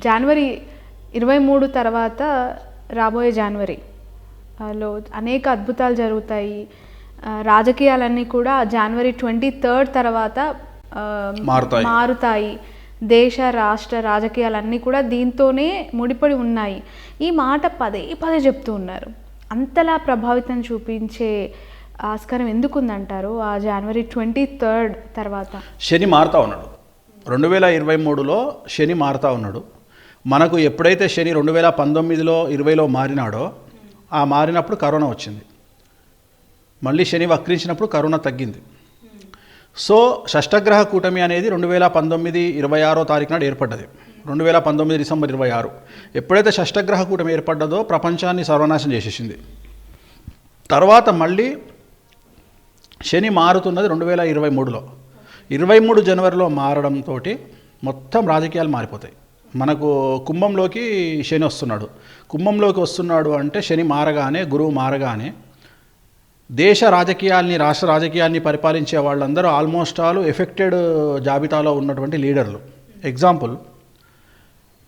జనవరి 23 తర్వాత రాబోయే జనవరిలో అనేక అద్భుతాలు జరుగుతాయి. రాజకీయాలన్నీ కూడా జనవరి 23 తర్వాత మారుతాయి. దేశ రాష్ట్ర రాజకీయాలన్నీ కూడా దీంతోనే ముడిపడి ఉన్నాయి. ఈ మాట పదే పదే చెప్తూ ఉన్నారు. అంతలా ప్రభావితం చూపించే ఆస్కారం ఎందుకుందంటారు? ఆ జనవరి 23 తర్వాత శని మారుతా ఉన్నాడు. 2023లో శని మారుతా ఉన్నాడు. మనకు ఎప్పుడైతే శని 2019లో 20లో మారినాడో ఆ మారినప్పుడు కరోనా వచ్చింది. మళ్ళీ శని వక్రించినప్పుడు కరోనా తగ్గింది. సో షష్టగ్రహ కూటమి అనేది 2019 26వ తారీఖు నాడు ఏర్పడ్డది. 2019 డిసెంబర్ 26 ఎప్పుడైతే షష్టగ్రహ కూటమి ఏర్పడ్డదో ప్రపంచాన్ని సర్వనాశనం చేసేసింది. తర్వాత మళ్ళీ శని మారుతున్నది 2023లో. 23 జనవరిలో మారడంతో మొత్తం రాజకీయాలు మారిపోతాయి. మనకు కుంభంలోకి శని వస్తున్నాడు. కుంభంలోకి వస్తున్నాడు అంటే శని మారగానే, గురువు మారగానే దేశ రాజకీయాల్ని, రాష్ట్ర రాజకీయాల్ని పరిపాలించే వాళ్ళందరూ ఆల్మోస్ట్ ఆల్ ఎఫెక్టెడ్ జాబితాలో ఉన్నటువంటి లీడర్లు. ఎగ్జాంపుల్,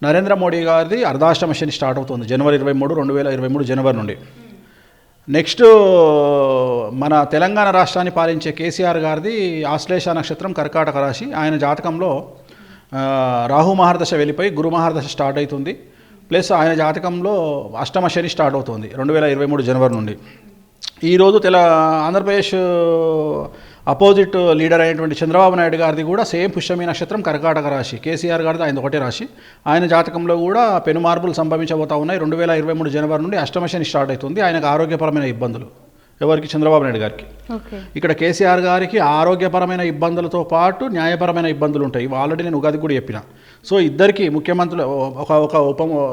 నరేంద్ర మోడీ గారిది అర్ధాష్టమ శని స్టార్ట్ అవుతుంది జనవరి 23, 2023 జనవరి నుండి. నెక్స్ట్ మన తెలంగాణ రాష్ట్రాన్ని పాలించే కేసీఆర్ గారిది ఆశ్లేష నక్షత్రం కర్కాటక రాశి. ఆయన జాతకంలో రాహు మహర్దశ వెళ్ళిపోయి గురు మహర్దశ స్టార్ట్ అవుతుంది. ప్లస్ ఆయన జాతకంలో అష్టమ శని స్టార్ట్ అవుతుంది 2023 జనవరి నుండి. ఈరోజు ఆంధ్రప్రదేశ్ అపోజిట్ లీడర్ అయినటువంటి చంద్రబాబు నాయుడు గారిది కూడా సేమ్ పుష్యమి నక్షత్రం కర్కాటక రాశి. కేసీఆర్ గారిది ఆయన ఒకటే రాశి. ఆయన జాతకంలో కూడా పెను మార్పులు సంభవించబోతా ఉన్నాయి. 2023 జనవరి నుండి అష్టమ శని స్టార్ట్ అవుతుంది. ఆయనకు ఆరోగ్యపరమైన ఇబ్బందులు. ఎవరికి? చంద్రబాబు నాయుడు గారికి. ఇక్కడ కేసీఆర్ గారికి ఆరోగ్యపరమైన ఇబ్బందులతో పాటు న్యాయపరమైన ఇబ్బందులు ఉంటాయి. ఆల్రెడీ నేను ఉగాది కూడా చెప్పిన. సో ఇద్దరికి ముఖ్యమంత్రులు,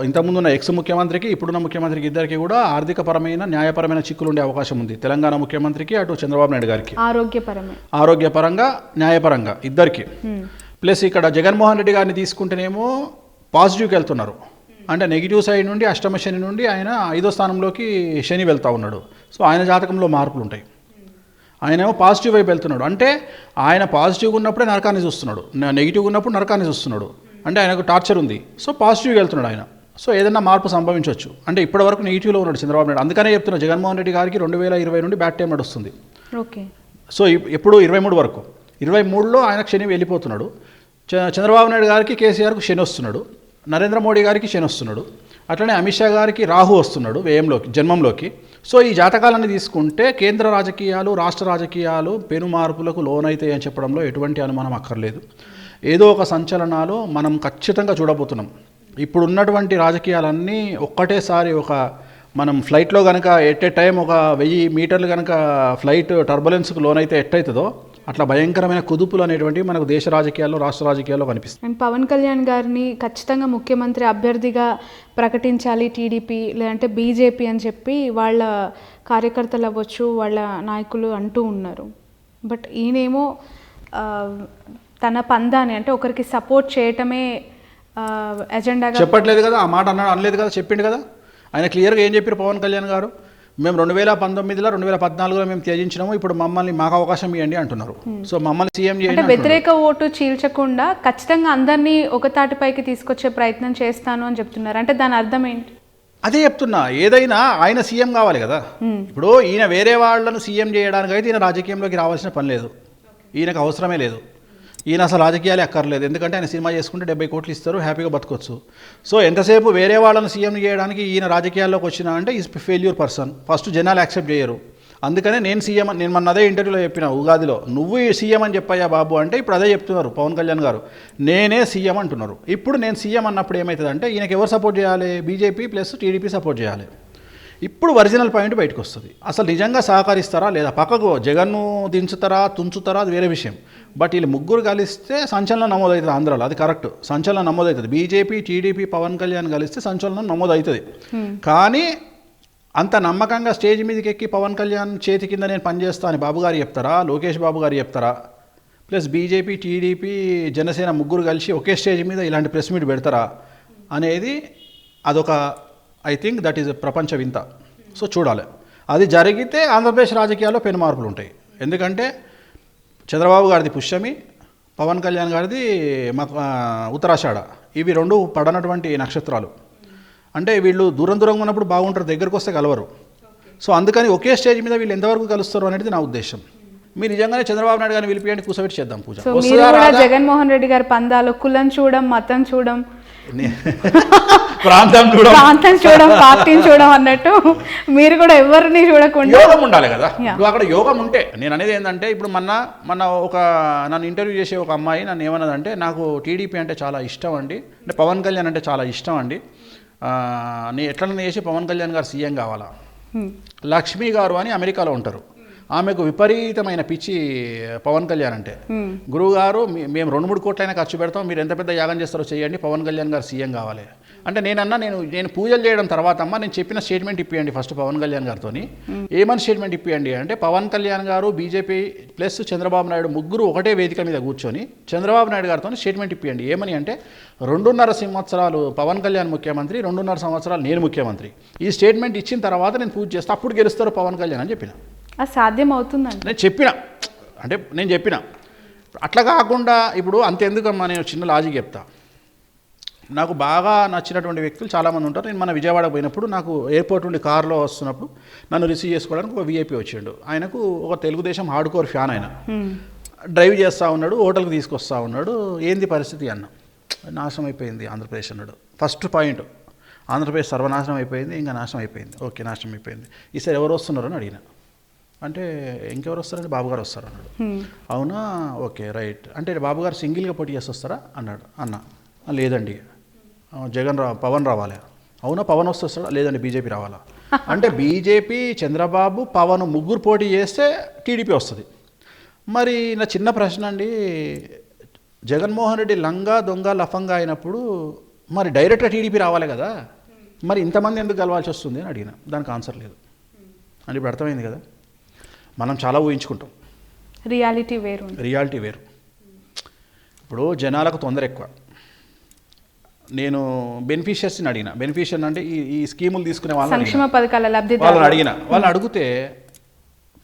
ఇంతకుముందున్న ఎక్స్ ముఖ్యమంత్రికి, ఇప్పుడున్న ముఖ్యమంత్రికి ఇద్దరికి కూడా ఆర్థికపరమైన న్యాయపరమైన చిక్కులు ఉండే అవకాశం ఉంది. తెలంగాణ ముఖ్యమంత్రికి, అటు చంద్రబాబు నాయుడు గారికి ఆరోగ్యపరంగా న్యాయపరంగా ఇద్దరికి. ప్లస్ ఇక్కడ జగన్మోహన్ రెడ్డి గారిని తీసుకుంటేనేమో పాజిటివ్కి వెళ్తున్నారు. అంటే నెగిటివ్ సైడ్ నుండి అష్టమ శని నుండి ఆయన 5వ స్థానంలోకి శని వెళ్తూ ఉన్నాడు. సో ఆయన జాతకంలో మార్పులు ఉంటాయి. ఆయనేమో పాజిటివ్ వైపు వెళ్తున్నాడు. అంటే ఆయన పాజిటివ్గా ఉన్నప్పుడే నరకాన్ని చూస్తున్నాడు, నెగిటివ్గా ఉన్నప్పుడు నరకాన్ని చూస్తున్నాడు. అంటే ఆయనకు టార్చర్ ఉంది. సో పాజిటివ్గా వెళ్తున్నాడు ఆయన. సో ఏదైనా మార్పు సంభవించవచ్చు. అంటే ఇప్పటివరకు నెగిటివ్లో ఉన్నాడు చంద్రబాబు నాయుడు. అందుకనే చెప్తున్నాడు జగన్మోహన్ రెడ్డి గారికి 2020 నుండి బ్యాడ్ టైం నడుస్తుంది. ఓకే. సో ఎప్పుడు 23 వరకు. 23లో ఆయనకు శని వెళ్ళిపోతున్నాడు. చంద్రబాబు నాయుడు గారికి, కేసీఆర్కు శని వస్తున్నాడు. నరేంద్ర మోడీ గారికి శని వస్తున్నాడు. అట్లనే అమిత్ షా గారికి రాహు వస్తున్నాడు వ్యయంలోకి, జన్మంలోకి. సో ఈ జాతకాలన్నీ తీసుకుంటే కేంద్ర రాజకీయాలు, రాష్ట్ర రాజకీయాలు పెను మార్పులకు లోనైతాయి అని చెప్పడంలో ఎటువంటి అనుమానం అక్కర్లేదు. ఏదో ఒక సంచలనాలు మనం ఖచ్చితంగా చూడబోతున్నాం. ఇప్పుడు ఉన్నటువంటి రాజకీయాలన్నీ ఒక్కటేసారి మనం ఫ్లైట్లో కనుక ఎట్ ఏ టైం 1000 మీటర్లు కనుక ఫ్లైట్ టర్బులెన్స్కు లోనైతే ఎట్టయితుందో అట్లా భయంకరమైన కుదుపులు అనేటువంటివి మనకు దేశ రాజకీయాల్లో, రాష్ట్ర రాజకీయాల్లో కనిపిస్తుంది. అండ్ పవన్ కళ్యాణ్ గారిని ఖచ్చితంగా ముఖ్యమంత్రి అభ్యర్థిగా ప్రకటించాలి టీడీపీ లేదంటే బీజేపీ అని చెప్పి వాళ్ళ కార్యకర్తలు అవ్వచ్చు, వాళ్ళ నాయకులు అంటూ ఉన్నారు. బట్ ఈయనేమో తన పందాన్ని, అంటే ఒకరికి సపోర్ట్ చేయటమే ఎజెండాగా చెప్పట్లేదు కదా. ఆ మాట అనలేదు కదా, చెప్పిండు కదా. ఆయన క్లియర్గా ఏం చెప్పారు పవన్ కళ్యాణ్ గారు? మేము 2019లో 2014లో మేము త్యజించినాము, ఇప్పుడు మమ్మల్ని మాకు అవకాశం ఇవ్వండి అంటున్నారు. సో మమ్మల్ని సీఎం చేయండి. వ్యతిరేక ఓటు చీల్చకుండా ఖచ్చితంగా అందరినీ ఒక తాటిపైకి తీసుకొచ్చే ప్రయత్నం చేస్తాను అని చెప్తున్నారు. అంటే దాని అర్థం ఏంటి? అదే చెప్తున్నా. ఏదైనా ఆయన సీఎం కావాలి కదా. ఇప్పుడు ఈయన వేరే వాళ్ళను సీఎం చేయడానికి అయితే ఈయన రాజకీయంలోకి రావాల్సిన పని లేదు. ఈయనకు అవసరమే లేదు. ఈయన అసలు రాజకీయాలే అక్కర్లేదు. ఎందుకంటే ఆయన సినిమా చేసుకుంటే 70 కోట్లు ఇస్తారు, హ్యాపీగా బతకొచ్చు. సో ఎంతసేపు వేరే వాళ్ళని సీఎం చేయడానికి ఈయన రాజకీయాల్లోకి వచ్చినా అంటే ఈజ్ ఫెయిల్యూర్ పర్సన్. ఫస్ట్ జనాలు యాక్సెప్ట్ చేయరు. అందుకనే నేను మొన్న అదే ఇంటర్వ్యూలో చెప్పిన ఉగాదిలో, నువ్వు సీఎం అని చెప్పాయా బాబు అంటే ఇప్పుడు అదే చెప్తున్నారు పవన్ కళ్యాణ్ గారు. నేనే సీఎం అంటున్నారు. ఇప్పుడు నేను సీఎం అన్నప్పుడు ఏమవుతుందంటే ఈయనకి ఎవరు సపోర్ట్ చేయాలి? బీజేపీ ప్లస్ టీడీపీ సపోర్ట్ చేయాలి. ఇప్పుడు ఒరిజినల్ పాయింట్ బయటకు వస్తుంది. అసలు నిజంగా సహకరిస్తారా లేదా? పక్కకు జగన్ను దించుతారా, తుంచుతారా, అది వేరే విషయం. బట్ వీళ్ళు ముగ్గురు కలిస్తే సంచలనం నమోదవుతుంది ఆంధ్రాలో. అది కరెక్ట్, సంచలనం నమోదవుతుంది. బీజేపీ, టీడీపీ, పవన్ కళ్యాణ్ కలిస్తే సంచలనం నమోదవుతుంది. కానీ అంత నమ్మకంగా స్టేజ్ మీదకి ఎక్కి పవన్ కళ్యాణ్ చేతి కింద నేను పనిచేస్తా అని బాబు గారు చెప్తారా? లోకేష్ బాబు గారు చెప్తారా? ప్లస్ బీజేపీ, టీడీపీ, జనసేన ముగ్గురు కలిసి ఒకే స్టేజ్ మీద ఇలాంటి ప్రెస్ మీట్ పెడతారా అనేది అదొక, ఐ థింక్ దట్ ఈజ్ ప్రపంచ వింత. సో చూడాలి. అది జరిగితే ఆంధ్రప్రదేశ్ రాజకీయాల్లో పెను మార్పులు ఉంటాయి. ఎందుకంటే చంద్రబాబు గారిది పుష్యమి, పవన్ కళ్యాణ్ గారిది ఉత్తరాషాఢ. ఇవి రెండు పడనటువంటి నక్షత్రాలు. అంటే వీళ్ళు దూరం దూరంగా ఉన్నప్పుడు బాగుంటారు, దగ్గరకు వస్తే కలవరు. సో అందుకని ఒకే స్టేజ్ మీద వీళ్ళు ఎంతవరకు కలుస్తారు అనేది నా ఉద్దేశం. మీరు నిజంగానే చంద్రబాబు నాయుడు గారిని పిలిపియండి, కూర్చోబెట్టి చేద్దాం పూజ. సో మీరు కూడా జగన్మోహన్ రెడ్డి గారి పందాలు కులం చూడం, మతం చూడం, ప్రాంతం చూడం, పార్టీని చూడం అన్నట్టు మీరు కూడా ఎవరిని చూడకుండా యోగం ఉండాలి కదా. ఇప్పుడు అక్కడ యోగం ఉంటే, నేను అనేది ఏంటంటే ఇప్పుడు మన ఒక నన్ను ఇంటర్వ్యూ చేసే ఒక అమ్మాయి నన్ను ఏమన్నదంటే, నాకు టీడీపీ అంటే చాలా ఇష్టం అండి, అంటే పవన్ కళ్యాణ్ అంటే చాలా ఇష్టం అండి, నేను ఎట్లనే చేసి పవన్ కళ్యాణ్ గారు సీఎం కావాలా. లక్ష్మి గారు అని అమెరికాలో ఉంటారు, ఆమెకు విపరీతమైన పిచ్చి పవన్ కళ్యాణ్ అంటే. గురువు గారు మేము 2-3 కోట్లైనా ఖర్చు పెడతాం, మీరు ఎంత పెద్ద యాగం చేస్తారో చేయండి, పవన్ కళ్యాణ్ గారు సీఎం కావాలి అంటే. నేను పూజలు చేయడం తర్వాత అమ్మ నేను చెప్పిన స్టేట్మెంట్ ఇప్పియండి ఫస్ట్ పవన్ కళ్యాణ్ గారితో. ఏమని స్టేట్మెంట్ ఇప్పియండి అంటే, పవన్ కళ్యాణ్ గారు బీజేపీ ప్లస్ చంద్రబాబు నాయుడు ముగ్గురు ఒకటే వేదిక మీద కూర్చొని చంద్రబాబు నాయుడు గారితో స్టేట్మెంట్ ఇప్పియండి. ఏమని అంటే, 2.5 సంవత్సరాలు పవన్ కళ్యాణ్ ముఖ్యమంత్రి, 2.5 సంవత్సరాలు నేను ముఖ్యమంత్రి, ఈ స్టేట్మెంట్ ఇచ్చిన తర్వాత నేను పూజ చేస్తే అప్పుడు గెలుస్తారు పవన్ కళ్యాణ్ అని చెప్పిన. అది సాధ్యం అవుతుందండి నేను చెప్పిన. అట్లా కాకుండా ఇప్పుడు అంతెందుకమ్మా, నేను చిన్న లాజిక్ చెప్తా. నాకు బాగా నచ్చినటువంటి వ్యక్తులు చాలామంది ఉంటారు. నేను మన విజయవాడ పోయినప్పుడు నాకు ఎయిర్పోర్ట్ నుండి కారులో వస్తున్నప్పుడు నన్ను రిసీవ్ చేసుకోవడానికి ఒక వీఐపీ వచ్చిండు. ఆయనకు ఒక తెలుగుదేశం హార్డ్ కోర్ ఫ్యాన్, ఆయన డ్రైవ్ చేస్తూ ఉన్నాడు, హోటల్కి తీసుకొస్తూ ఉన్నాడు. ఏంది పరిస్థితి అన్న, నాశనం అయిపోయింది ఆంధ్రప్రదేశ్ అన్నాడు. ఫస్ట్ పాయింట్, ఆంధ్రప్రదేశ్ సర్వనాశనం అయిపోయింది, ఇంకా నాశనం అయిపోయింది. ఓకే, నాశనం అయిపోయింది, ఈసారి ఎవరు వస్తున్నారు అని అడిగిన. అంటే ఇంకెవరు వస్తారంటే బాబు గారు వస్తారు అన్నాడు. అవునా, ఓకే రైట్. అంటే బాబు గారు సింగిల్గా పోటీ చేసి వస్తారా అన్నాడు. లేదండి పవన్ రావాలి. అవునా, పవన్ వస్తాడా? లేదండి బీజేపీ రావాలా. అంటే బీజేపీ, చంద్రబాబు, పవన్ ముగ్గురు పోటీ చేస్తే టీడీపీ వస్తుంది. మరి నా చిన్న ప్రశ్న అండి, జగన్మోహన్ రెడ్డి లంగా దొంగ లఫంగా అయినప్పుడు మరి డైరెక్ట్గా టీడీపీ రావాలి కదా, మరి ఇంతమంది ఎందుకు కలవాల్సి వస్తుంది అని అడిగిన. దానికి ఆన్సర్ లేదు అంటే ఇప్పుడు అర్థమైంది కదా. మనం చాలా ఊహించుకుంటాం, రియాలిటీ వేరు. ఇప్పుడు జనాలకు తొందర ఎక్కువ. నేను బెనిఫిషియర్స్ని అడిగిన, బెనిఫిషియర్ అంటే ఈ స్కీములు తీసుకునే వాళ్ళని అడిగిన. వాళ్ళని అడిగితే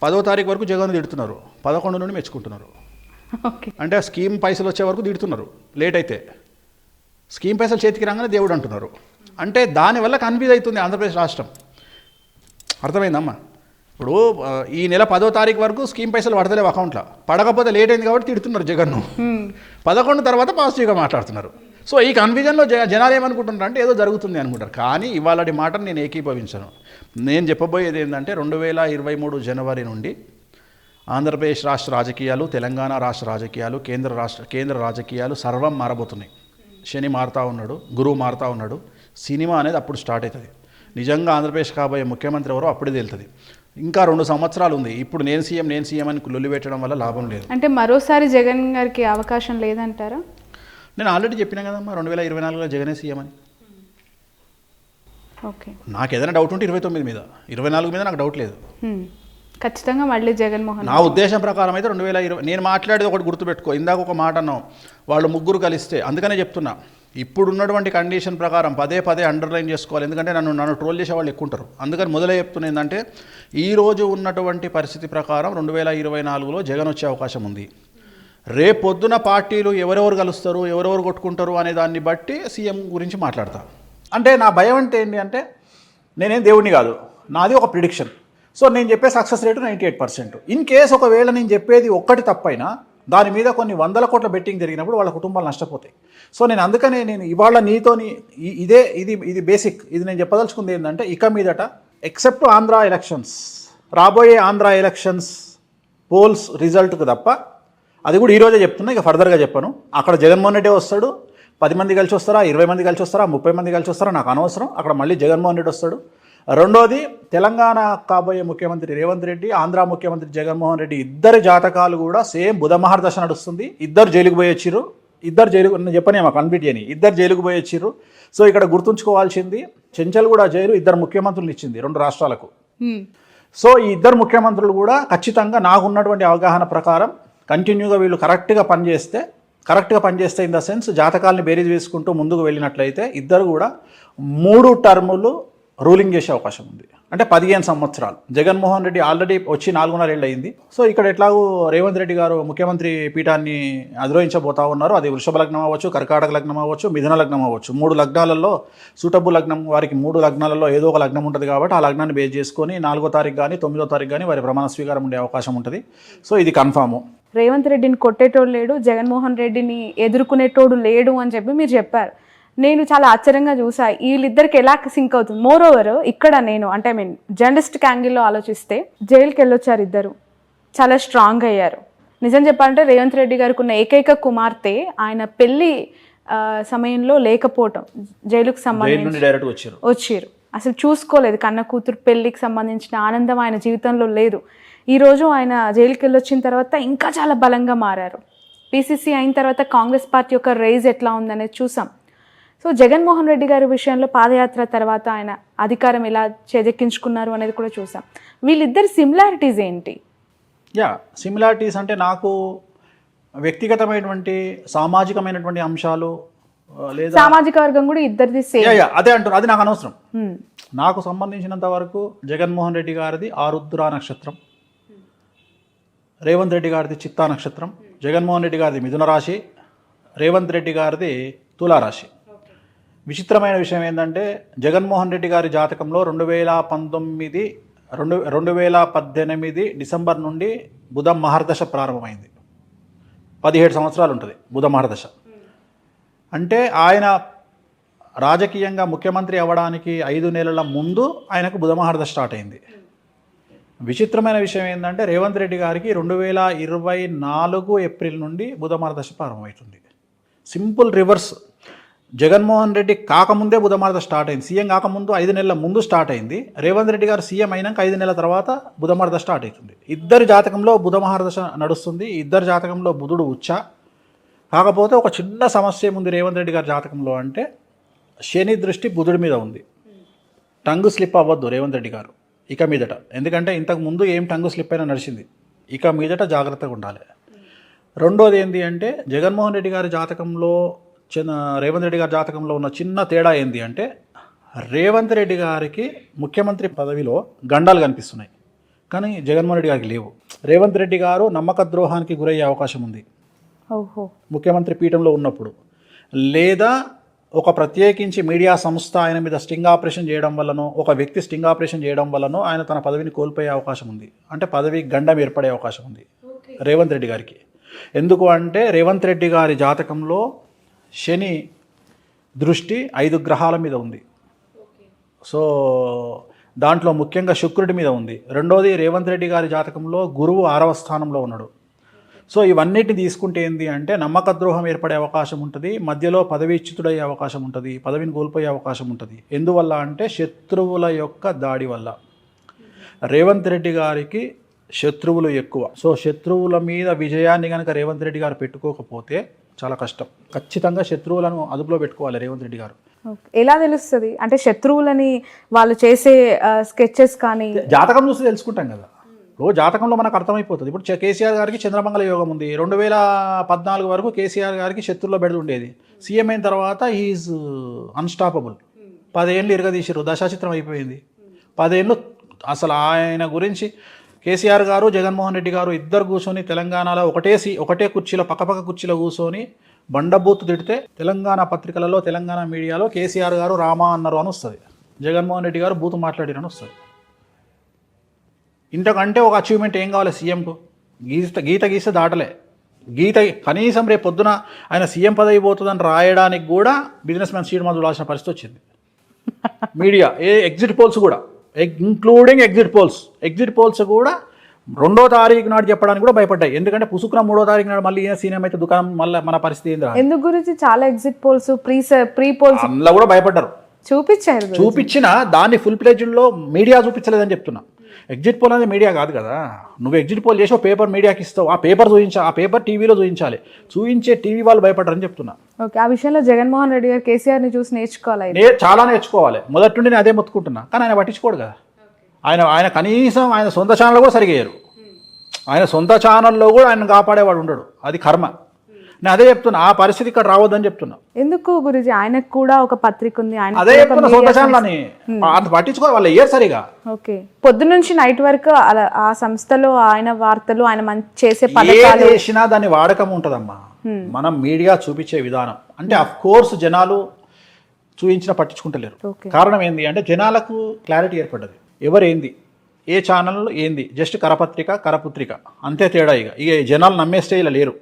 10వ తారీఖు వరకు జగన్ తిడుతున్నారు, 11 నుండి మెచ్చుకుంటున్నారు. అంటే ఆ స్కీమ్ పైసలు వచ్చే వరకు తిడుతున్నారు, లేట్ అయితే స్కీమ్ పైసలు చేతికి రాగానే దేవుడు అంటున్నారు. అంటే దానివల్ల కన్ఫ్యూజ్ అవుతుంది ఆంధ్రప్రదేశ్ రాష్ట్రం. అర్థమైందమ్మా. ఇప్పుడు ఈ నెల 10వ తారీఖు వరకు స్కీమ్ పైసలు పడతలేవు అకౌంట్లో, పడకపోతే లేట్ అయింది కాబట్టి తిడుతున్నారు జగన్ను. 11 తర్వాత పాజిటివ్గా మాట్లాడుతున్నారు. సో ఈ కన్ఫ్యూజన్లో జనాలు ఏమనుకుంటున్నారు అంటే ఏదో జరుగుతుంది అనుకుంటారు. కానీ ఇవాళటి మాటను నేను ఏకీభవించను. నేను చెప్పబోయేది ఏంటంటే 2023 జనవరి నుండి ఆంధ్రప్రదేశ్ రాష్ట్ర రాజకీయాలు, తెలంగాణ రాష్ట్ర రాజకీయాలు, కేంద్ర రాజకీయాలు సర్వం మారబోతున్నాయి. శని మారుతూ ఉన్నాడు, గురువు మారుతూ ఉన్నాడు. సినిమా అనేది అప్పుడు స్టార్ట్ అవుతుంది. నిజంగా ఆంధ్రప్రదేశ్ కాబోయే ముఖ్యమంత్రి ఎవరో అప్పుడే తేలుతుంది. ఇంకా 2 సంవత్సరాలు ఉంది. ఇప్పుడు నేను సీఎం అని లొల్లి పెట్టడం వల్ల లాభం లేదు. అంటే మరోసారి జగన్ గారికి అవకాశం లేదంటారా? నేను ఆల్రెడీ చెప్పినా కదమ్మా, 2024లో జగనే సీఎం అని. ఓకే, నాకు ఏదైనా డౌట్ ఉంటే 29 మీద, 24 మీద నాకు డౌట్ లేదు. ఖచ్చితంగా మళ్ళీ జగన్మోహన్. నా ఉద్దేశం ప్రకారం అయితే 2020. నేను మాట్లాడేది ఒకటి గుర్తుపెట్టుకో, ఇందాక ఒక మాట అన్నావు, వాళ్ళు ముగ్గురు కలిస్తే. అందుకనే చెప్తున్నా, ఇప్పుడు ఉన్నటువంటి కండిషన్ ప్రకారం పదే అండర్లైన్ చేసుకోవాలి. ఎందుకంటే నన్ను ట్రోల్ చేసే వాళ్ళు ఎక్కువ ఉంటారు. అందుకని మొదలే చెప్తున్నా ఏంటంటే, ఈరోజు ఉన్నటువంటి పరిస్థితి ప్రకారం 2024లో జగన్ వచ్చే అవకాశం ఉంది. రేపొద్దున పార్టీలు ఎవరెవరు కలుస్తారు, ఎవరెవరు కొట్టుకుంటారు అనే దాన్ని బట్టి సీఎం గురించి మాట్లాడతా. అంటే నా భయం అంటే ఏంటి అంటే, నేనేం దేవుడిని కాదు, నాది ఒక ప్రిడిక్షన్. సో నేను చెప్పే సక్సెస్ రేటు 98%. ఇన్ కేస్ ఒకవేళ నేను చెప్పేది ఒక్కటి తప్పైనా దాని మీద కొన్ని 100 కోట్ల బెట్టింగ్ జరిగినప్పుడు వాళ్ళ కుటుంబాలు నష్టపోతాయి. సో అందుకనే నేను ఇవాళ నీతోని ఇది బేసిక్. ఇది నేను చెప్పదలుచుకుంది ఏంటంటే, ఇక మీదట ఎక్సెప్ట్ ఆంధ్ర ఎలక్షన్స్, రాబోయే ఆంధ్ర ఎలక్షన్స్ పోల్స్ రిజల్ట్కు తప్ప, అది కూడా ఈరోజే చెప్తున్నా, ఇక ఫర్దర్గా చెప్పను. అక్కడ జగన్మోహన్ రెడ్డి వస్తాడు, 10 మంది కలిసి వస్తారా, 20 మంది కలిసి వస్తారా, 30 మంది కలిసి వస్తారా, నాకు అనవసరం. అక్కడ మళ్ళీ జగన్మోహన్ రెడ్డి వస్తాడు. రెండోది, తెలంగాణ కాబోయే ముఖ్యమంత్రి రేవంత్ రెడ్డి, ఆంధ్ర ముఖ్యమంత్రి జగన్మోహన్ రెడ్డి, ఇద్దరి జాతకాలు కూడా సేమ్ బుధ మహర్దశ నడుస్తుంది. ఇద్దరు జైలుకు పోయి వచ్చిర్రు. చెప్పనే మాకు కంప్లీట్ చేయని, ఇద్దరు జైలుకు పోయి వచ్చిర్రు. సో ఇక్కడ గుర్తుంచుకోవాల్సింది, చెంచల్ కూడా జైలు 2 ముఖ్యమంత్రులు ఇచ్చింది 2 రాష్ట్రాలకు. సో ఈ 2 ముఖ్యమంత్రులు కూడా ఖచ్చితంగా నాకున్నటువంటి అవగాహన ప్రకారం కంటిన్యూగా వీళ్ళు కరెక్ట్గా పనిచేస్తే ఇన్ ద సెన్స్ జాతకాలని బేరీజ్ వేసుకుంటూ ముందుకు వెళ్ళినట్లయితే ఇద్దరు కూడా 3 టర్ములు రూలింగ్ చేసే అవకాశం ఉంది. అంటే 15 సంవత్సరాలు. జగన్మోహన్ రెడ్డి ఆల్రెడీ వచ్చి 4.5 ఏళ్ళు అయింది. సో ఇక్కడ ఎట్లాగూ రేవంత్ రెడ్డి గారు ముఖ్యమంత్రి పీఠాన్ని అధిరోహించబోతా ఉన్నారు. అది వృషభ లగ్నం అవ్వచ్చు, కర్కాటక లగ్నం అవ్వచ్చు, మిథున లగ్నం అవ్వచ్చు. 3 లగ్నాలలో సూటబుల్ లగ్నం వారికి 3 లగ్నాలలో ఏదో ఒక లగ్నం ఉంటుంది కాబట్టి ఆ లగ్నాన్ని బేస్ చేసుకొని 4వ తారీఖు కానీ 9వ తారీఖు కానీ వారి ప్రమాణ స్వీకారం ఉండే అవకాశం ఉంటుంది. సో ఇది కన్ఫాము. రేవంత్ రెడ్డిని కొట్టేటోడు లేడు, జగన్మోహన్ రెడ్డిని ఎదుర్కొనేటోడు లేడు అని చెప్పి మీరు చెప్పారు. నేను చాలా ఆశ్చర్యంగా చూసా వీళ్ళిద్దరికి ఎలా సింక్ అవుతుంది. మోర్ ఓవర్ ఇక్కడ నేను అంటే జర్నలిస్టిక్ యాంగిల్లో ఆలోచిస్తే జైలుకి వెళ్ళొచ్చారు ఇద్దరు, చాలా స్ట్రాంగ్ అయ్యారు. నిజం చెప్పాలంటే రేవంత్ రెడ్డి గారికి ఉన్న ఏకైక కుమార్తె ఆయన పెళ్లి సమయంలో లేకపోవటం, జైలుకు సంబంధించి వచ్చారు, అసలు చూసుకోలేదు. కన్న కూతురు పెళ్లికి సంబంధించిన ఆనందం ఆయన జీవితంలో లేదు. ఈరోజు ఆయన జైలుకి వెళ్ళొచ్చిన తర్వాత ఇంకా చాలా బలంగా మారారు. పీసీసీ అయిన తర్వాత కాంగ్రెస్ పార్టీ యొక్క రైజ్ ఎట్లా ఉందనేది చూసాం. సో జగన్మోహన్ రెడ్డి గారి విషయంలో పాదయాత్ర తర్వాత ఆయన అధికారం ఎలా చేజెక్కించుకున్నారు అనేది కూడా చూసాం. వీళ్ళిద్దరి సిమిలారిటీస్ ఏంటి? సిమిలారిటీస్ అంటే నాకు వ్యక్తిగతమైనటువంటి సామాజికమైనటువంటి అంశాలు లేదా సామాజిక వర్గం కూడా ఇద్దరిది సేమ్. అదే అంటారు, అది నాకు అనవసరం. నాకు సంబంధించినంత వరకు జగన్మోహన్ రెడ్డి గారిది ఆరుద్ర నక్షత్రం, రేవంత్ రెడ్డి గారిది చిత్తా నక్షత్రం. జగన్మోహన్ రెడ్డి గారిది మిథున రాశి, రేవంత్ రెడ్డి గారిది తులారాశి. విచిత్రమైన విషయం ఏంటంటే జగన్మోహన్ రెడ్డి గారి జాతకంలో 2018 డిసెంబర్ నుండి బుధ మహర్దశ ప్రారంభమైంది. 17 సంవత్సరాలు ఉంటుంది బుధ మహర్దశ. అంటే ఆయన రాజకీయంగా ముఖ్యమంత్రి అవ్వడానికి 5 నెలల ముందు ఆయనకు బుధ మహర్దశ స్టార్ట్ అయింది. విచిత్రమైన విషయం ఏంటంటే రేవంత్ రెడ్డి గారికి 2024 ఏప్రిల్ నుండి బుధ మహర్దశ ప్రారంభమవుతుంది. Simple reverse. జగన్మోహన్ రెడ్డి కాకముందే బుధమహర్దశ స్టార్ట్ అయింది. సీఎం కాకముందు 5 నెలల ముందు స్టార్ట్ అయింది. రేవంత్ రెడ్డి గారు సీఎం అయినాక 5 నెలల తర్వాత బుధమహర్దశ స్టార్ట్ అవుతుంది. ఇద్దరి జాతకంలో బుధమహర్దశ నడుస్తుంది. ఇద్దరి జాతకంలో బుధుడు ఉచ్చ. కాకపోతే ఒక చిన్న సమస్య ఉంది రేవంత్ రెడ్డి గారి జాతకంలో. అంటే శని దృష్టి బుధుడి మీద ఉంది. టంగు స్లిప్ అవ్వద్దు రేవంత్ రెడ్డి గారు ఇక మీదట. ఎందుకంటే ఇంతకు ముందు ఏం టంగు స్లిప్ అయినా నడిచింది. ఇక మీదట జాగ్రత్తగా ఉండాలి. రెండోది ఏంటి అంటే జగన్మోహన్ రెడ్డి గారి జాతకంలో రేవంత్ రెడ్డి గారి జాతకంలో ఉన్న చిన్న తేడా ఏంటి అంటే రేవంత్ రెడ్డి గారికి ముఖ్యమంత్రి పదవిలో గండాలు కనిపిస్తున్నాయి, కానీ జగన్మోహన్ రెడ్డి గారికి లేవు. రేవంత్ రెడ్డి గారు నమ్మక ద్రోహానికి గురయ్యే అవకాశం ఉంది ముఖ్యమంత్రి పీఠంలో ఉన్నప్పుడు. లేదా ఒక ప్రత్యేకించి మీడియా సంస్థ ఆయన మీద స్టింగ్ ఆపరేషన్ చేయడం వల్లనో, ఒక వ్యక్తి స్టింగ్ ఆపరేషన్ చేయడం వల్లనో ఆయన తన పదవిని కోల్పోయే అవకాశం ఉంది. అంటే పదవి గండం ఏర్పడే అవకాశం ఉంది రేవంత్ రెడ్డి గారికి. ఎందుకు అంటే రేవంత్ రెడ్డి గారి జాతకంలో శని దృష్టి 5 గ్రహాల మీద ఉంది. సో దాంట్లో ముఖ్యంగా శుక్రుడి మీద ఉంది. రెండోది రేవంత్ రెడ్డి గారి జాతకంలో గురువు 6వ స్థానంలో ఉన్నాడు. సో ఇవన్నిటిని తీసుకుంటే ఏంటి అంటే నమ్మక ద్రోహం ఏర్పడే అవకాశం ఉంటుంది, మధ్యలో పదవీచ్యుతుడయ్యే అవకాశం ఉంటుంది, పదవిని కోల్పోయే అవకాశం ఉంటుంది. ఎందువల్ల అంటే శత్రువుల యొక్క దాడి వల్ల. రేవంత్ రెడ్డి గారికి శత్రువులు ఎక్కువ. సో శత్రువుల మీద విజయాన్ని కనుక రేవంత్ రెడ్డి గారు పెట్టుకోకపోతే చాలా కష్టం. ఖచ్చితంగా శత్రువులను అదుపులో పెట్టుకోవాలి రేవంత్ రెడ్డి గారు. ఎలా తెలుస్తుంది అంటే శత్రువులని వాళ్ళు చేసే స్కెచెస్ కానీ జాతకం చూస్తే తెలుసుకుంటాం కదా. రోజు జాతకంలో మనకు అర్థమైపోతుంది. ఇప్పుడు కేసీఆర్ గారికి చంద్రమంగళ యోగం ఉంది. 2014 వరకు కేసీఆర్ గారికి శత్రువుల్లో బెడలు ఉండేది. సీఎం అయిన తర్వాత హీఈస్ అన్స్టాపబుల్. 10 ఏళ్ళు ఇరగదీశారు, దశాచిత్రం అయిపోయింది. 10 ఏళ్ళు అసలు ఆయన గురించి కేసీఆర్ గారు జగన్మోహన్ రెడ్డి గారు ఇద్దరు కూర్చొని తెలంగాణలో ఒకటే కుర్చీలో పక్కపక్క కుర్చీలో కూర్చొని బండబూతు తిడితే తెలంగాణ పత్రికలలో తెలంగాణ మీడియాలో కేసీఆర్ గారు రామా అన్నారు అని వస్తుంది, జగన్మోహన్ రెడ్డి గారు బూతు మాట్లాడారని వస్తుంది. ఇంతకంటే ఒక అచీవ్మెంట్ ఏం కావాలి సీఎంకు? గీత గీస్తే దాటలే. గీత కనీసం రేపు పొద్దున ఆయన సీఎం పదవి పోతుందని రాయడానికి కూడా బిజినెస్ మ్యాన్ సీట్ మందు చూడాల్సిన పరిస్థితి వచ్చింది. మీడియా ఎగ్జిట్ పోల్స్ కూడా ఇంక్లూడింగ్ ఎగ్జిట్ పోల్స్ కూడా 2వ తారీఖు నాడు చెప్పడానికి కూడా భయపడ్డాయి. ఎందుకంటే పుసుకున్న 3వ తారీఖు నాడు మళ్ళీ సీఎం అయితే దుకాణం మళ్ళీ మన పరిస్థితి ఏంది? ఎందుకు గురించి చాలా ఎగ్జిట్ పోల్స్ ప్రీ పోల్స్ అందులో కూడా భయపడ్డారు. చూపించిన దాన్ని ఫుల్ ప్లేజ్లో మీడియా చూపించలేదని చెప్తున్నా. ఎగ్జిట్ పోల్ అనేది మీడియా కాదు కదా. నువ్వు ఎగ్జిట్ పోల్ చేసి పేపర్ మీడియాకి ఇస్తావు, ఆ పేపర్ ఆ పేపర్ టీవీలో చూపించాలి. చూపించే టీవీ వాళ్ళు భయపడ్డారని చెప్తున్నా. ఓకే, ఆ విషయంలో జగన్మోహన్ రెడ్డి గారు కేసీఆర్ని చూసి నేర్చుకోవాలి. చాలా నేర్చుకోవాలి. మొదటి నుండి నేను అదే మొత్తుకుంటున్నా, కానీ ఆయన పట్టించుకోడు కదా. ఆయన కనీసం ఆయన సొంత ఛానల్ కూడా సరిగేయరు. ఆయన సొంత ఛానల్లో కూడా ఆయన కాపాడేవాడు ఉండడు. అది కర్మ. నేను అదే చెప్తున్నా, ఆ పరిస్థితి ఇక్కడ రావద్దని చెప్తున్నా. ఎందుకు గురుజీ, ఆయనకు కూడా ఒక పత్రిక ఉంది, ఆయన అదే చెప్తున్నా, సొంత ఛానల్ అని అంత పట్టించుకో, వాళ్ళు ఏర్ సరిగా. ఓకే, పొద్దు నుంచి నైట్ వరకు అలా ఆ సంస్థలో ఆయన వార్తలు, ఆయన చేసే పథకాలు చేసినా దాని వాడకం ఉంటుందమ్మా. మనం మీడియా చూపించే విధానం అంటే అఫ్ కోర్స్ జనాలు చూపించిన పట్టించుకుంటలేరు. కారణం ఏంది అంటే జనాలకు క్లారిటీ ఏర్పడ్డది, ఎవరేంది, ఏ ఛానల్ ఏంది, జస్ట్ కరపత్రిక కరపుత్రిక అంతే తేడా. ఇక జనాలు నమ్మే స్టేజ్లో లేరు.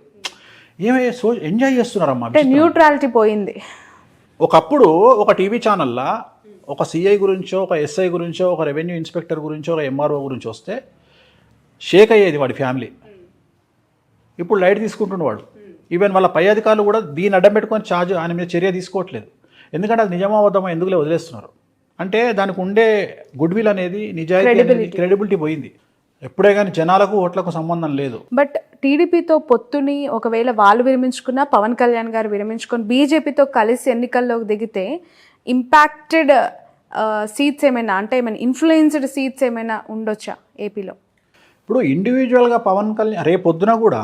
ఏమయ్యే ఎంజాయ్ చేస్తున్నారమ్మా, న్యూట్రాలిటీ పోయింది. ఒకప్పుడు ఒక టీవీ ఛానల్లో ఒక సిఐ గురించో, ఒక ఎస్ఐ గురించో, ఒక రెవెన్యూ ఇన్స్పెక్టర్ గురించో, ఒక ఎంఆర్ఓ గురించి వస్తే షేక్ అయ్యేది వాడి ఫ్యామిలీ. ఇప్పుడు లైట్ తీసుకుంటున్న వాడు. ఈవెన్ వాళ్ళ పై అధికారులు కూడా దీన్ని అడ్డం పెట్టుకొని ఆయన మీద చర్య తీసుకోవట్లేదు. ఎందుకంటే అది నిజమా అబద్ధమా ఎందుకులే వదిలేస్తున్నారు. అంటే దానికి ఉండే గుడ్ విల్ అనేది, నిజాయితీ అనేది, క్రెడిబిలిటీ పోయింది. ఎప్పుడే కానీ జనాలకు ఓట్లకు సంబంధం లేదు. బట్ టీడీపీతో పొత్తుని ఒకవేళ వాళ్ళు విరమించుకున్నా, పవన్ కళ్యాణ్ గారు విరమించుకొని బీజేపీతో కలిసి ఎన్నికల్లోకి దిగితే ఇంపాక్టెడ్ సీట్స్ ఏమైనా, అంటే ఏమైనా ఇన్ఫ్లుయెన్స్డ్ సీట్స్ ఏమైనా ఉండొచ్చా ఏపీలో? ఇప్పుడు ఇండివిజువల్గా పవన్ కళ్యాణ్ రేపొద్దున కూడా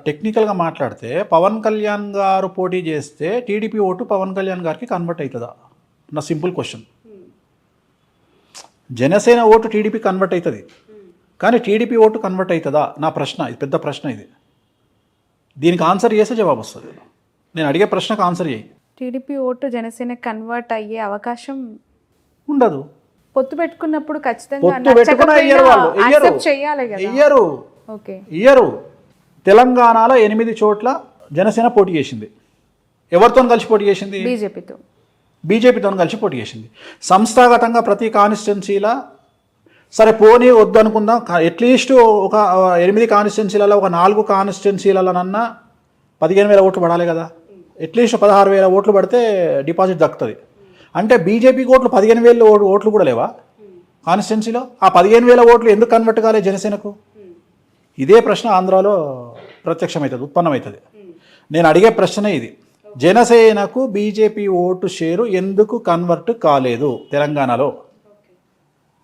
టెక్నికల్గా మాట్లాడితే పవన్ కళ్యాణ్ గారు పోటీ చేస్తే టీడీపీ ఓటు పవన్ కళ్యాణ్ గారికి కన్వర్ట్ అవుతుందా? నా simple question. Janasena vote TDP convert అవుతుంది, కానీ టీడీపీ ఓటు కన్వర్ట్ అవుతుందా? నా ప్రశ్న, ఇది పెద్ద ప్రశ్న. ఇది దీనికి ఆన్సర్ చేస్తే జవాబు వస్తుంది. నేను అడిగే ప్రశ్నకు ఆన్సర్ చేయి. టీడీపీ ఓటు జనసేన కన్వర్ట్ అయ్యే అవకాశం ఉండదు. పొత్తు పెట్టుకున్నప్పుడు ఖచ్చితంగా పొత్తు పెట్టుకున్న ఇయ్యరు. తెలంగాణలో 8 చోట్ల జనసేన పోటీ చేసింది. ఎవరితో కలిసి పోటీ చేసింది? బీజేపీతో కలిసి పోటీ చేసింది. సంస్థాగతంగా ప్రతి కాన్స్టిట్యున్సీలా సరే పోనీ వద్దు అనుకుందాం, అట్లీస్ట్ ఒక 8 కాన్స్టిట్యున్సీలలో ఒక 4 కాన్స్టిట్యున్సీలలోనన్నా 15,000 ఓట్లు పడాలి కదా. అట్లీస్ట్ 16,000 ఓట్లు పడితే డిపాజిట్ దక్కుతుంది. అంటే బీజేపీకి ఓట్లు 15,000 ఓట్లు కూడా లేవా కాన్స్టిట్యున్సీలో? ఆ 15,000 ఓట్లు ఎందుకు కన్వర్ట్ కాలే జనసేనకు? ఇదే ప్రశ్న ఆంధ్రాలో ప్రత్యక్షమవుతుంది, ఉత్పన్నమవుతుంది. నేను అడిగే ప్రశ్నే ఇది. జనసేనకు బీజేపీ ఓటు షేరు ఎందుకు కన్వర్ట్ కాలేదు తెలంగాణలో?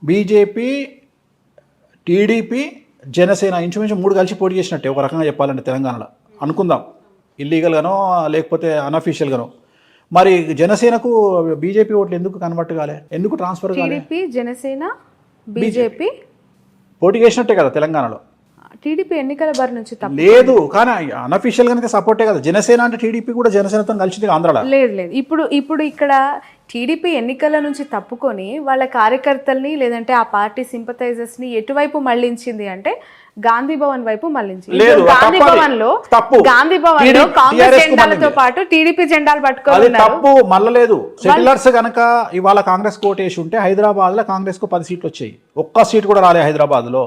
బీజేపీ, టీడీపీ, జనసేన ఇంచుమించు 3 కలిసి పోటీ చేసినట్టే ఒక రకంగా చెప్పాలంటే తెలంగాణలో అనుకుందాం, ఇల్లీగల్గానో లేకపోతే అన్అఫీషియల్గానో. మరి జనసేనకు బీజేపీ ఓట్లు ఎందుకు కన్వర్ట్ కాలే, ఎందుకు ట్రాన్స్ఫర్ కాలే? జనసేన బీజేపీ పోటీ చేసినట్టే కదా తెలంగాణలో. టీడీపీ ఎన్నికల బారి నుంచి లేదు, కానీ అన్అఫీషియల్ గానే సపోర్టే కదా. జనసేన అంటే టీడీపీ కూడా జనసేనతో కలిసింది ఆంధ్రాలో. లేదు. ఇప్పుడు ఇక్కడ టీడీపీ ఎన్నికల నుంచి తప్పుకొని వాళ్ళ కార్యకర్తల్ని లేదంటే ఆ పార్టీ సింపథైజర్స్ ని ఎటువైపు మళ్ళించింది అంటే గాంధీ భవన్ వైపు మళ్ళించింది. గాంధీ భవన్ లో కాంగ్రెస్ జెండాలతో పాటు టీడీపీ జెండాలు పట్టుకోవాలి. తప్పు మళ్ళలేదు. సెటిలర్స్ గనక ఇవాళ కాంగ్రెస్ కోటేసి ఉంటే హైదరాబాద్ లో కాంగ్రెస్ కు 10 సీట్లు వచ్చాయి. ఒక్క సీట్ కూడా రాలే హైదరాబాద్ లో.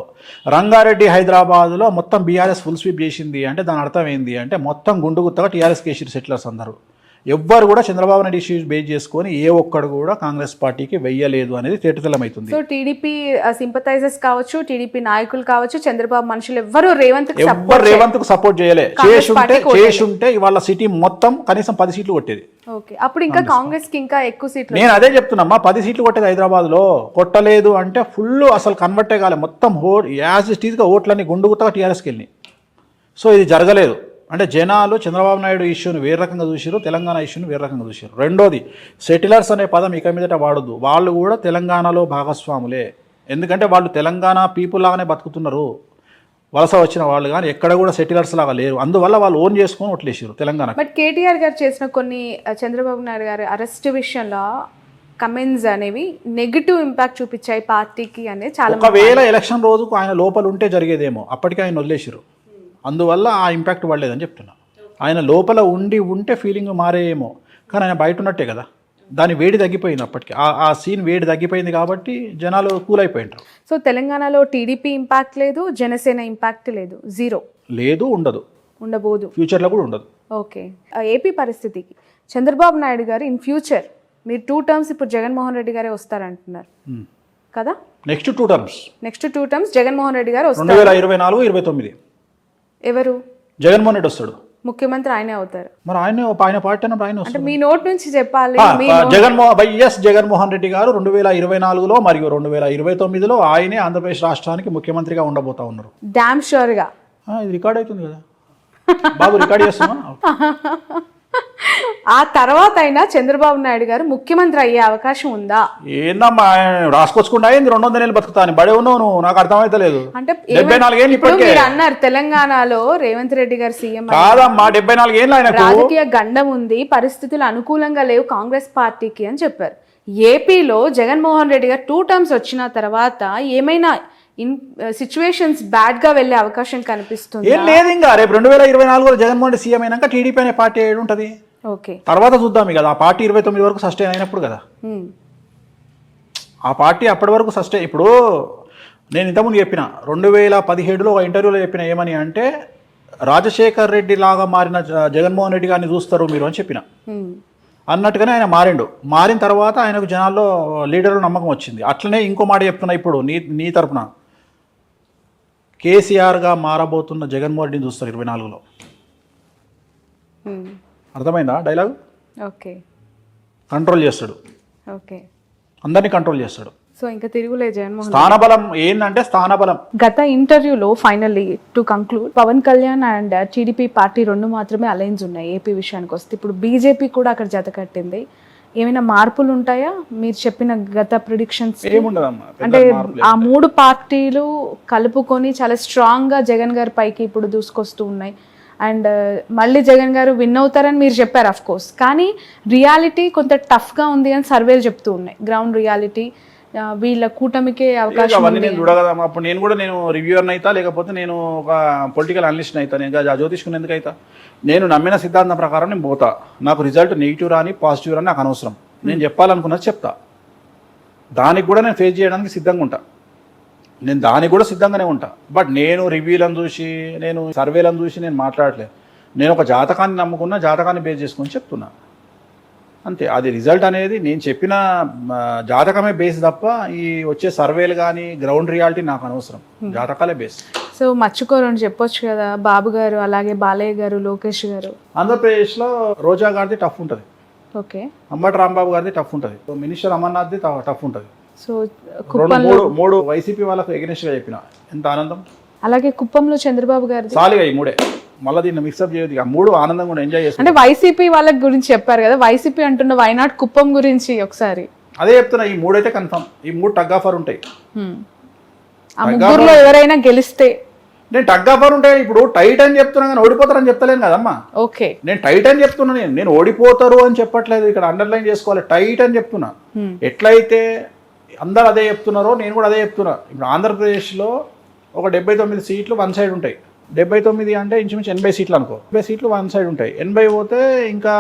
రంగారెడ్డి హైదరాబాద్ లో మొత్తం బీఆర్ఎస్ ఫుల్ స్వీప్ చేసింది అంటే దాని అర్థం ఏంది అంటే మొత్తం గుండుగుత్తగా టీఆర్ఎస్ కేసీఆర్ సెటిలర్స్ అందరూ. ఎవ్వరు కూడా చంద్రబాబు నాయుడు ఇష్యూస్ బేస్ చేసుకొని ఏ ఒక్కడు కూడా కాంగ్రెస్ పార్టీకి వెయ్యలేదు అనేది తేటతెల్లమైతుంది. సో టీడీపీ సింపథైజర్స్ కావచ్చు, టీడీపీ నాయకులు కావచ్చు, చంద్రబాబు మనుషులు ఎవ్వరు రేవంత్ కు సపోర్ట్ చేయలే. చేసుంటే ఇవాళ సిటీ మొత్తం కనీసం 10 సీట్లు కొట్టేది. ఓకే, అప్పుడు ఇంకా కాంగ్రెస్ కి ఇంకా ఎక్కువ సీట్లు. నేను అదే చెప్తున్నా, 10 సీట్లు కొట్టేది హైదరాబాద్ లో. కొట్టలేదు అంటే ఫుల్ అసలు కన్వర్టే కాలే. మొత్తం యాజ్ ఇట్ ఈజ్ గా ఓట్లన్నీ గుండుగుత్తగా టీఆర్ఎస్కి వెళ్ళినాయి. సో ఇది జరగలేదు. అంటే జనాలు చంద్రబాబు నాయుడు ఇష్యూని వేరే రకంగా చూసారు, తెలంగాణ ఇష్యూని వేరే రకంగా చూసారు. రెండోది, సెటిలర్స్ అనే పదం ఇక మీదట వాడద్దు. వాళ్ళు కూడా తెలంగాణలో భాగస్వాములే. ఎందుకంటే వాళ్ళు తెలంగాణ పీపుల్ లాగానే బతుకుతున్నారు. వలస వచ్చిన వాళ్ళు కానీ ఎక్కడ కూడా సెటిలర్స్ లాగా లేరు. అందువల్ల వాళ్ళు ఓన్ చేసుకొని ఓట్లేసారు తెలంగాణ. బట్ కేటీఆర్ గారు చేసిన కొన్ని చంద్రబాబు నాయుడు గారి అరెస్ట్ విషయంలో కమెంట్స్ అనేవి నెగిటివ్ ఇంపాక్ట్ చూపించాయి పార్టీకి అనేది చాలా. ఒకవేళ ఎలక్షన్ రోజుకు ఆయన లోపల ఉంటే జరిగేదేమో, అప్పటికే ఆయన వదిలేసారు. అందువల్ల ఆ ఇంపాక్ట్ పడలేదని చెప్తున్నా. ఆయన లోపల ఉంటే ఫీలింగ్ మారేమో, కానీ ఆయన బయట ఉన్నట్టే కదా. దాని వేడి తగ్గిపోయింది అప్పటికి. ఆ సీన్ వేడి తగ్గిపోయింది కాబట్టి జనాలు కూల్ అయిపోయింటారు. సో తెలంగాణలో టీడీపీ ఇంపాక్ట్ లేదు, జనసేన ఇంపాక్ట్ లేదు, జీరో లేదు, ఉండబోదు, ఫ్యూచర్లో కూడా ఉండదు. ఓకే, ఏపీ పరిస్థితికి చంద్రబాబు నాయుడు గారు ఇన్ ఫ్యూచర్ మీరు 2 టర్మ్స్ ఇప్పుడు జగన్మోహన్ రెడ్డి గారే వస్తారంటున్నారు కదా. Next two terms Jaganmohan Reddy గారు వస్తారు. 2024-29 ఎవరు? జగన్మోహన్ రెడ్డి వస్తాడు, ముఖ్యమంత్రి ఆయనే అవుతారు. మరి ఆయన పార్టీ ఆయన అంటే మీ నోట్ నుంచి చెప్పాలి. జగన్మోహన్ రెడ్డి గారు 2024లో మరియు 2029లో ఆయనే ఆంధ్రప్రదేశ్ రాష్ట్రానికి ముఖ్యమంత్రిగా ఉండబోతా ఉన్నారు. డామ్ షూర్ గా ఇది రికార్డ్ అవుతుంది కదా. బాబు రికార్డ్ చేస్తున్నా. ఆ తర్వాత అయినా చంద్రబాబు నాయుడు గారు ముఖ్యమంత్రి అయ్యే అవకాశం ఉందా? ఏందమ్మా రాసుకొచ్చుకుంటా ఏంది 200 ఏళ్ళు బతుకుతాను బడే ఉన్నావు నువ్వు, నాకు అర్థమైతలేదు. అంటే 74 ఏళ్ళు ఇప్పుడు ఇప్పటికే మీరు అన్నారు తెలంగాణలో రేవంత్ రెడ్డి గారు సీఎం కాదమ్మా, 74 ఏళ్ళు ఆయనకు. రాజకీయ గండం ఉంది, పరిస్థితులు అనుకూలంగా లేవు కాంగ్రెస్ పార్టీకి అని చెప్పారు. ఏపీలో జగన్మోహన్ రెడ్డి గారు 2 టర్మ్స్ వచ్చిన తర్వాత ఏమైనా సిచ్యువేషన్స్ బ్యాడ్ గా వెళ్లే అవకాశం కనిపిస్తుంది? ఏం లేదు, ఇంకా రేపు 2024లో జగన్మోహన్ రెడ్డి సీఎం అయినాక టీడీపీ అనే పార్టీ ఏడు ఉంటుంది. ఓకే, తర్వాత చూద్దాం కదా, ఆ పార్టీ 29 వరకు సస్టైన్ అయినప్పుడు కదా, ఆ పార్టీ అప్పటి వరకు సస్టైన్. ఇప్పుడు నేను ఇంతకుముందు చెప్పిన 2017లో ఒక ఇంటర్వ్యూలో చెప్పిన ఏమని అంటే, రాజశేఖర్ రెడ్డి లాగా మారిన జగన్మోహన్ రెడ్డి గారిని చూస్తారు మీరు అని చెప్పిన. అన్నట్టుగానే ఆయన మారిండు. మారిన తర్వాత ఆయనకు జనాల్లో లీడర్లు నమ్మకం వచ్చింది. అట్లనే ఇంకో మాట చెప్తున్నా ఇప్పుడు నీ తరపున, కేసీఆర్గా మారబోతున్న జగన్మోహన్ రెడ్డిని చూస్తారు 24లో. అర్థమైందా డైలాగ్? ఓకే, కంట్రోల్ చేస్తాడు, ఓకే, అందరినీ కంట్రోల్ చేస్తాడు. సో ఇంకా తిరుగులే జగన్మోహన్. స్థానబలం ఏంటంటే స్థానబలం. గత ఇంటర్వ్యూలో finally to conclude, Pawan Kalyan and TDP party 2 మాత్రమే అలయన్స్ ఉన్నాయి ఏపీ విషయానికి వస్తే. ఇప్పుడు బీజేపీ కూడా అక్కడ జత కట్టింది. ఏమైనా మార్పులు ఉంటాయా మీరు చెప్పిన గత ప్రిడిక్షన్స్? ఏముండదమ్మా, అంటే ఆ 3 పార్టీలు కలుపుకొని చాలా స్ట్రాంగ్ గా జగన్ గారి పైకి ఇప్పుడు దూసుకొస్తూ ఉన్నాయి. అండ్ మళ్ళీ జగన్ గారు విన్ అవుతారని మీరు చెప్పారు అఫ్ కోర్స్, కానీ రియాలిటీ కొంత టఫ్ గా ఉంది అని సర్వేలు చెప్తూ ఉన్నాయి. గ్రౌండ్ రియాలిటీ వీళ్ళ కూటమికే అవకాశం అవన్నీ నేను చూడగలమా? అప్పుడు నేను రివ్యూవర్ని అవుతా, లేకపోతే నేను ఒక పొలిటికల్ అనలిస్ట్ అవుతా, నేను జ్యోతిష్కుని ఎందుకు అవుతా? నేను నమ్మిన సిద్ధాంతం ప్రకారం నేను పోతా. నాకు రిజల్ట్ నెగిటివ్ రాని పాజిటివ్ రాని నాకు అనవసరం. నేను చెప్పాలనుకున్నది చెప్తా. దానికి కూడా నేను ఫేస్ చేయడానికి సిద్ధంగా ఉంటా. నేను దానికి కూడా సిద్ధంగానే ఉంటా. బట్ నేను రివ్యూలను చూసి, నేను సర్వేలను చూసి నేను మాట్లాడలేదు. నేను ఒక జాతకాన్ని నమ్ముకున్న, జాతకాన్ని బేస్ చేసుకొని చెప్తున్నా అంతే. అది రిజల్ట్ అనేది నేను చెప్పిన జాతకమే బేస్ తప్ప ఈ వచ్చే సర్వేలు కానీ గ్రౌండ్ రియాలిటీ నాకు అనవసరం. జాతకాలే బేస్. సో మర్చిపోరని చెప్పొచ్చు కదా, బాబు గారు అలాగే బాలయ్య గారు, లోకేష్ గారు. ఆంధ్రప్రదేశ్లో రోజా గారిది టఫ్ ఉంటుంది, ఓకే, అంబటి రాంబాబు గారిది టఫ్ ఉంటుంది, మినిస్టర్ అమర్నాథ్ది టఫ్ ఉంటుంది. సో మూడు వైసీపీ వాళ్ళకు ఎగనెస్ట్గా చెప్పిన ఎంత ఆనందం. అలాగే కుప్పంలో చంద్రబాబు గారు చాలుగా ఈ 3 మళ్ళీ దీన్ని మిక్సప్ చేయదు. 3 ఆనందంగా కూడా ఎంజాయ్ చేస్తాను. అంటే వైసీపీ వాళ్ళ గురించి చెప్పారు కదా, వైసీపీ అంటున్న వైనాట్ కుప్పం గురించి ఒకసారి అదే చెప్తున్నా. ఈ 3 అయితే కన్ఫర్మ్, ఈ 3 టగ్ ఆఫర్ ఉంటాయి. ఆ ముగ్గురులో ఎవరైనా గెలిస్తే నేను టగ్ ఆఫర్ ఉంటాయి. ఇప్పుడు టైట్ అని చెప్తున్నా కానీ ఓడిపోతారని చెప్తలేను కదమ్మా. ఓకే, నేను టైట్ అని చెప్తున్నా, నేను ఓడిపోతారు అని చెప్పట్లేదు. ఇక్కడ అండర్లైన్ చేసుకోవాలి, టైట్ అని చెప్తున్నా. ఎట్లయితే అందరు అదే చెప్తున్నారో నేను కూడా అదే చెప్తున్నా. ఇప్పుడు ఆంధ్రప్రదేశ్లో ఒక 79 సీట్లు వన్ సైడ్ ఉంటాయి. 79 అంటే ఇంచుమించు 80 సీట్లు అనుకో. 80 సీట్లు వన్ సైడ్ ఉంటాయి. 80 పోతే ఇంకా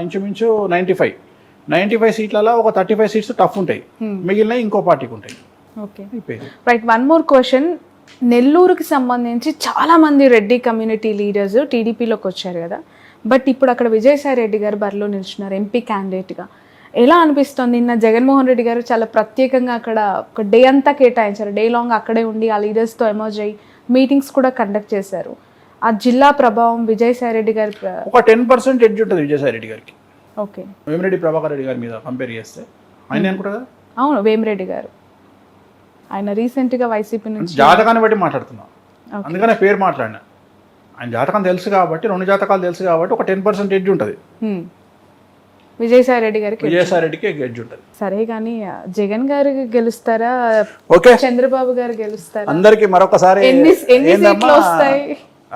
ఇంచుమించు 95 సీట్లలో ఒక 35 సీట్స్ టఫ్ ఉంటాయి. మిగిలిన ఇంకో పార్టీకి ఉంటాయి. Okay, right. One more question. నెల్లూరుకి సంబంధించి చాలా మంది రెడ్డి కమ్యూనిటీ లీడర్స్ టీడీపీలోకి వచ్చారు కదా, బట్ ఇప్పుడు అక్కడ విజయసాయి రెడ్డి గారు బరిలో నిల్చున్నారు ఎంపీ క్యాండిడేట్గా. ఎలా అనిపిస్తుంది? నిన్న జగన్మోహన్ రెడ్డి గారు చాలా ప్రత్యేకంగా అక్కడ ఒక డే అంతా కేటాయించారు. డే లాంగ్ అక్కడే ఉండి ఆ లీడర్స్తో ఎమర్జ్ అయ్యి మీటింగ్స్ కూడా కండక్ట్ చేశారు. ఆ జిల్లా ప్రభావం విజయసాయి రెడ్డి గారి ఒక 10% ఎడ్జ్ ఉంటుంది విజయసాయి రెడ్డి గారికి. ఓకే, వేమిరెడ్డి ప్రభాకర్ రెడ్డి గారి మీద కంపేర్ చేస్తే ఆయన అనుకుంటా కదా. అవును, వేమిరెడ్డి గారు ఆయన రీసెంట్గా వైసీపీ నుంచి జాతకాన్ని బట్టి మాట్లాడుతున్నా, అందుకనే పేరు మాట్లాడినా. ఆయన జాతకం తెలుసు కాబట్టి, 2 జాతకాలు తెలుసు కాబట్టి ఒక 10% ఎడ్జ్ ఉంటుంది విజయసాయి రెడ్డి గారికి. విజయసాయి రెడ్డికి ఎడ్జ్ ఉంటుంది. సరే, కానీ జగన్ గారు గెలుస్తారా, ఓకే, చంద్రబాబు గారు గెలుస్తారా? అందరికి మరొకసారి ఎన్ని సీట్లు వస్తాయి?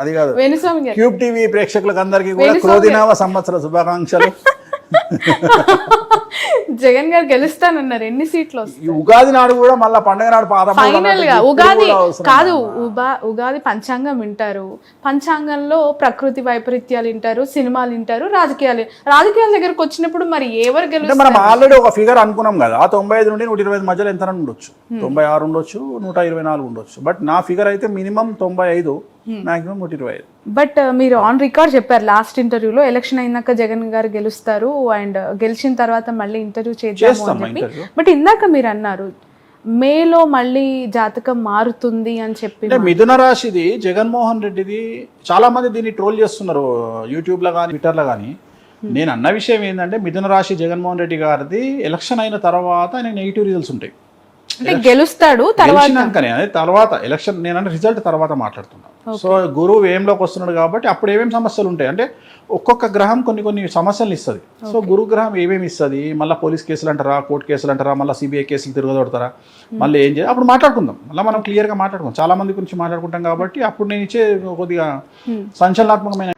అది కాదు, వేణుస్వామి గారు, క్యూబ్ టీవీ ప్రేక్షకులకు అందరికీ కూడా క్రోధినామ సంవత్సర శుభాకాంక్షలు. జగన్ గారు గెలుస్తానన్నారు. ఎన్ని సీట్లు వస్తాయి? ఉగాది నాడు కూడా మళ్ళీ పండుగ నాడు ఫైనల్ గా ఉగాది కాదు, ఉగాది పంచాంగం వింటారు, పంచాంగంలో ప్రకృతి వైపరీత్యాలు వింటారు, సినిమాలు వింటారు, రాజకీయాల దగ్గరకు వచ్చినప్పుడు మరి ఎవరు గెలుస్తారు? మనం ఆల్రెడీ ఒక ఫిగర్ అనుకున్నాం కదా, 95 నుండి 125 మధ్యలో ఎంత ఉండొచ్చు, 96 ఉండొచ్చు, 124 ఉండొచ్చు. బట్ నా ఫిగర్ అయితే మినిమం 95, మాక్సిమం 125. బట్ మీరు ఆన్ రికార్డ్ చెప్పారు లాస్ట్ ఇంటర్వ్యూలో, ఎలక్షన్ అయినాక జగన్ గారు గెలుస్తారు అండ్ గెలిచిన తర్వాత మళ్ళీ ఇంటర్వ్యూ చేద్దాము అని చెప్పి. బట్ ఇందాక మీరు అన్నారు మేలో మళ్ళీ జాతకం మారుతుంది అని చెప్పి. మిథున రాశిది జగన్మోహన్ రెడ్డిది చాలా మంది దీన్ని ట్రోల్ చేస్తున్నారు యూట్యూబ్లో కానీ ట్విట్టర్లో కానీ. నేను అన్న విషయం ఏంటంటే, మిథున రాశి జగన్మోహన్ రెడ్డి గారిది ఎలక్షన్ అయిన తర్వాత ఆయన నెగిటివ్ రిజల్ట్స్ ఉంటాయి. అంటే గెలుస్తాడు తర్వాత గెలిచినాకనే అదే తర్వాత ఎలక్షన్ నేనంటే రిజల్ట్ తర్వాత మాట్లాడుతున్నాను. సో గురువు ఏంలోకి వస్తున్నాడు కాబట్టి అప్పుడు ఏమేమి సమస్యలు ఉంటాయి అంటే ఒక్కొక్క గ్రహం కొన్ని సమస్యలు ఇస్తుంది. సో గురు గ్రహం ఏమేమి ఇస్తుంది, మళ్ళీ పోలీస్ కేసులు అంటారా, కోర్టు కేసులు అంటారా, మళ్ళీ సిబిఐ కేసులు తిరగదొడతారా, మళ్ళీ ఏం చేయాలి అప్పుడు మాట్లాడుకుందాం. మళ్ళీ మనం క్లియర్గా మాట్లాడుకుందాం, చాలా మంది గురించి మాట్లాడుకుంటాం కాబట్టి అప్పుడు నేను ఇచ్చే కొద్దిగా సంచలనాత్మకమైన